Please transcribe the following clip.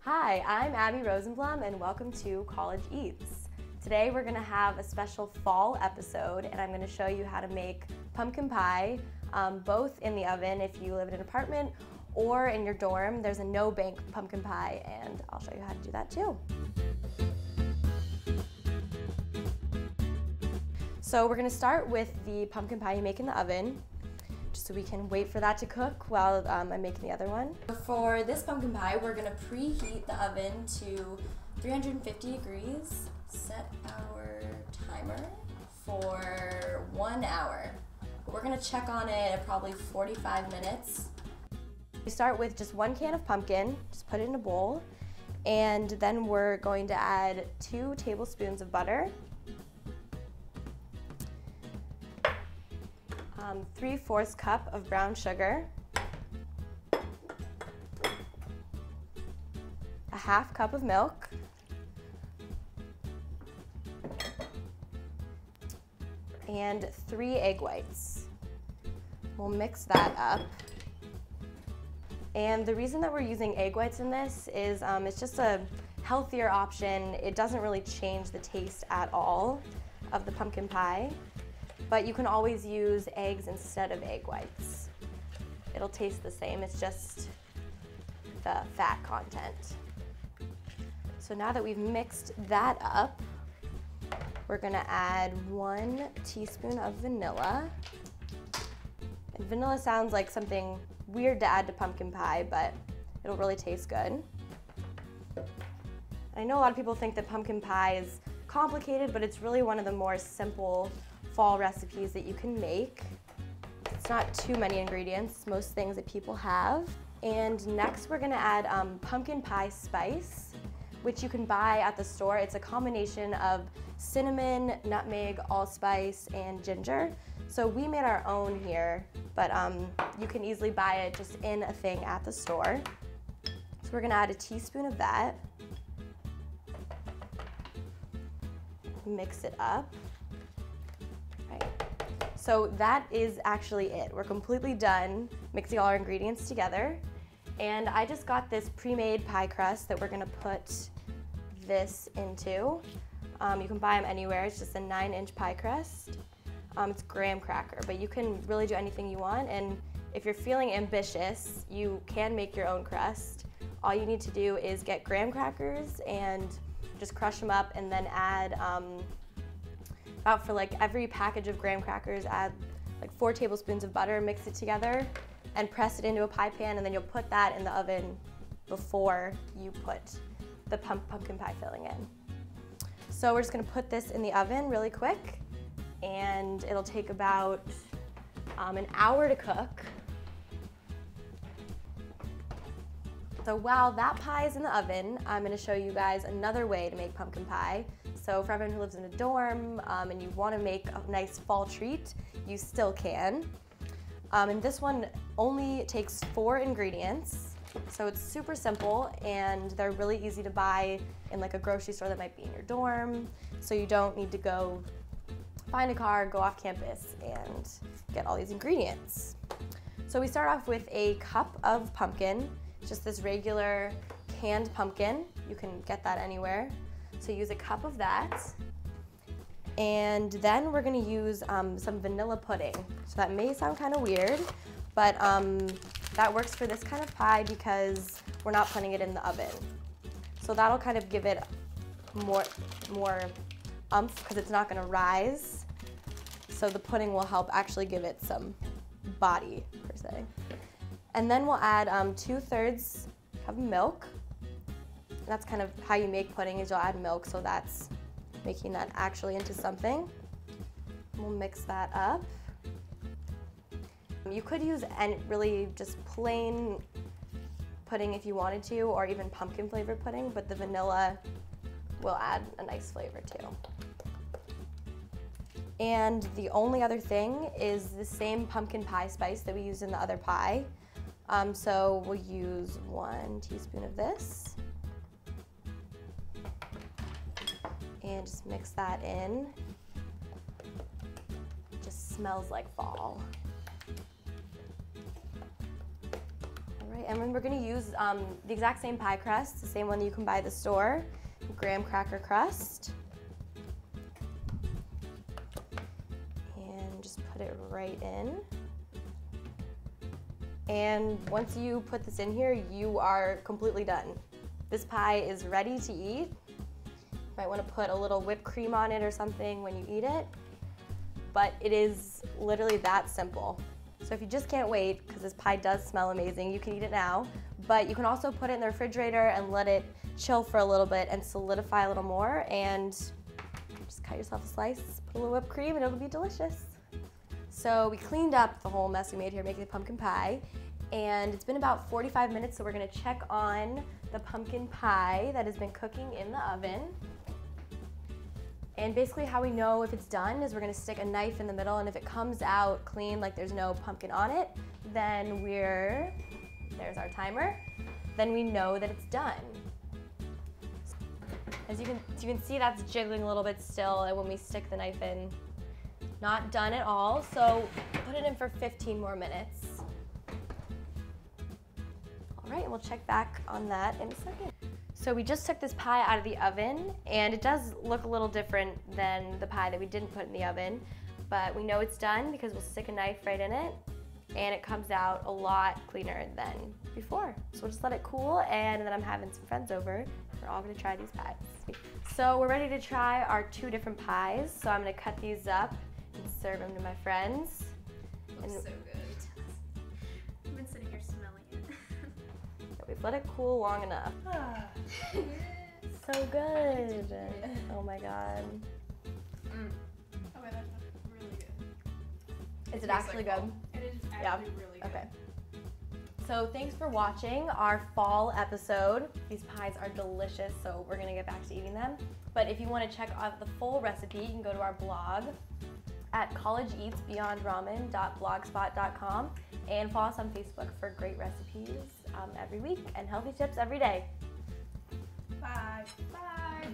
Hi, I'm Abby Rosenblum and welcome to College Eats. Today we're going to have a special fall episode and I'm going to show you how to make pumpkin pie, both in the oven if you live in an apartment or in your dorm. There's a no-bake pumpkin pie and I'll show you how to do that too. So we're going to start with the pumpkin pie you make in the oven, just so we can wait for that to cook while I'm making the other one. For this pumpkin pie, we're going to preheat the oven to 350 degrees. Set our timer for 1 hour. We're going to check on it at probably 45 minutes. We start with just 1 can of pumpkin, just put it in a bowl, and then we're going to add 2 tablespoons of butter, 3/4 cup of brown sugar, a 1/2 cup of milk, and 3 egg whites. We'll mix that up. And the reason that we're using egg whites in this is it's just a healthier option. It doesn't really change the taste at all of the pumpkin pie. But you can always use eggs instead of egg whites. It'll taste the same, it's just the fat content. So now that we've mixed that up, we're gonna add 1 teaspoon of vanilla. And vanilla sounds like something weird to add to pumpkin pie, but it'll really taste good. I know a lot of people think that pumpkin pie is complicated, but it's really one of the more simple fall recipes that you can make. It's not too many ingredients, most things that people have. And next we're gonna add pumpkin pie spice, which you can buy at the store. It's a combination of cinnamon, nutmeg, allspice, and ginger. So we made our own here, but you can easily buy it just in a thing at the store. So we're gonna add a teaspoon of that. Mix it up. So that is actually it. We're completely done mixing all our ingredients together. And I just got this pre-made pie crust that we're gonna put this into. You can buy them anywhere. It's just a 9-inch pie crust. It's graham cracker, but you can really do anything you want. And if you're feeling ambitious, you can make your own crust. All you need to do is get graham crackers and just crush them up and then add about for like every package of graham crackers, add like 4 tablespoons of butter, mix it together, and press it into a pie pan, and then you'll put that in the oven before you put the pumpkin pie filling in. So we're just gonna put this in the oven really quick, and it'll take about an hour to cook. So while that pie is in the oven, I'm gonna show you guys another way to make pumpkin pie. So for everyone who lives in a dorm and you want to make a nice fall treat, you still can. And this one only takes 4 ingredients. So it's super simple and they're really easy to buy in like a grocery store that might be in your dorm. So you don't need to go find a car, go off campus and get all these ingredients. So we start off with a cup of pumpkin, just this regular canned pumpkin. You can get that anywhere. So use a cup of that, and then we're gonna use some vanilla pudding. So that may sound kind of weird, but that works for this kind of pie because we're not putting it in the oven. So that'll kind of give it more oomph because it's not gonna rise. So the pudding will help actually give it some body, per se. And then we'll add 2/3 cup of milk. That's kind of how you make pudding, is you'll add milk, so that's making that actually into something. We'll mix that up. You could use really just plain pudding if you wanted to, or even pumpkin flavored pudding, but the vanilla will add a nice flavor too. And the only other thing is the same pumpkin pie spice that we used in the other pie. So we'll use 1 teaspoon of this. And just mix that in. Just smells like fall. All right, and then we're gonna use the exact same pie crust, the same one that you can buy at the store, graham cracker crust. And just put it right in. And once you put this in here, you are completely done. This pie is ready to eat. You might want to put a little whipped cream on it or something when you eat it, but it is literally that simple. So if you just can't wait, because this pie does smell amazing, you can eat it now, but you can also put it in the refrigerator and let it chill for a little bit and solidify a little more, and just cut yourself a slice, put a little whipped cream, and it'll be delicious. So we cleaned up the whole mess we made here making the pumpkin pie, and it's been about 45 minutes, so we're gonna check on the pumpkin pie that has been cooking in the oven. And basically how we know if it's done is we're gonna stick a knife in the middle, and if it comes out clean, like there's no pumpkin on it, then there's our timer, then we know that it's done. As you can see, that's jiggling a little bit still, and when we stick the knife in, not done at all, so put it in for 15 more minutes. All right, and we'll check back on that in a second. So we just took this pie out of the oven, and it does look a little different than the pie that we didn't put in the oven, but we know it's done because we'll stick a knife right in it, and it comes out a lot cleaner than before. So we'll just let it cool, and then I'm having some friends over. We're all gonna try these pies. So we're ready to try our 2 different pies. So I'm gonna cut these up and serve them to my friends. Looks so good. I've been sitting here smelling it. We've let it cool long enough. So good. Oh my god. Oh my, that's really good. Is it actually good? It is actually really good. Okay. So thanks for watching our fall episode. These pies are delicious, so we're gonna get back to eating them. But if you want to check out the full recipe, you can go to our blog at collegeeatsbeyondramen.blogspot.com and follow us on Facebook for great recipes every week and healthy tips every day. Bye. Bye.